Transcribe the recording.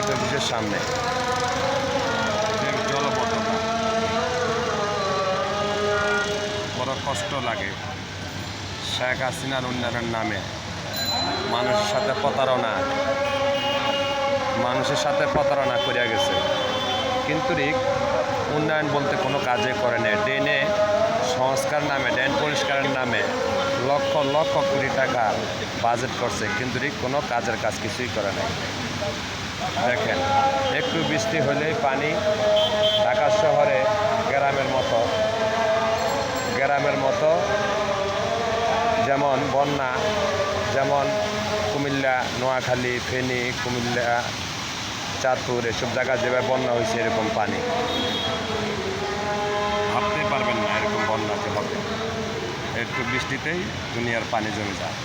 Party অফিসের সামনে যে জলবদ্ধতা, বড় কষ্ট লাগে। শেখ হাসিনার উন্নয়নের নামে মানুষের সাথে প্রতারণা করিয়া গেছে, কিন্তু উন্নয়ন বলতে কোনো কাজে করে নেই। ড্রেনে সংস্কার নামে, ড্রেন পরিষ্কারের নামে লক্ষ লক্ষ কোটি টাকা বাজেট করছে, কিন্তু কোনো কাজের কাজ কিছুই করে নাই। দেখেন, একটু বৃষ্টি হলেই পানি। ঢাকা শহরে গ্রামের মতো যেমন বন্যা, যেমন কুমিল্লা, নোয়াখালী, ফেনী, কুমিল্লা, চাঁদপুর এসব জায়গায় যেভাবে বন্যা হয়েছে, এরকম পানি ভাবতে পারবেন না এরকম বন্যাতে হবে। একটু বৃষ্টিতেই দুনিয়ার পানি জমে যায়।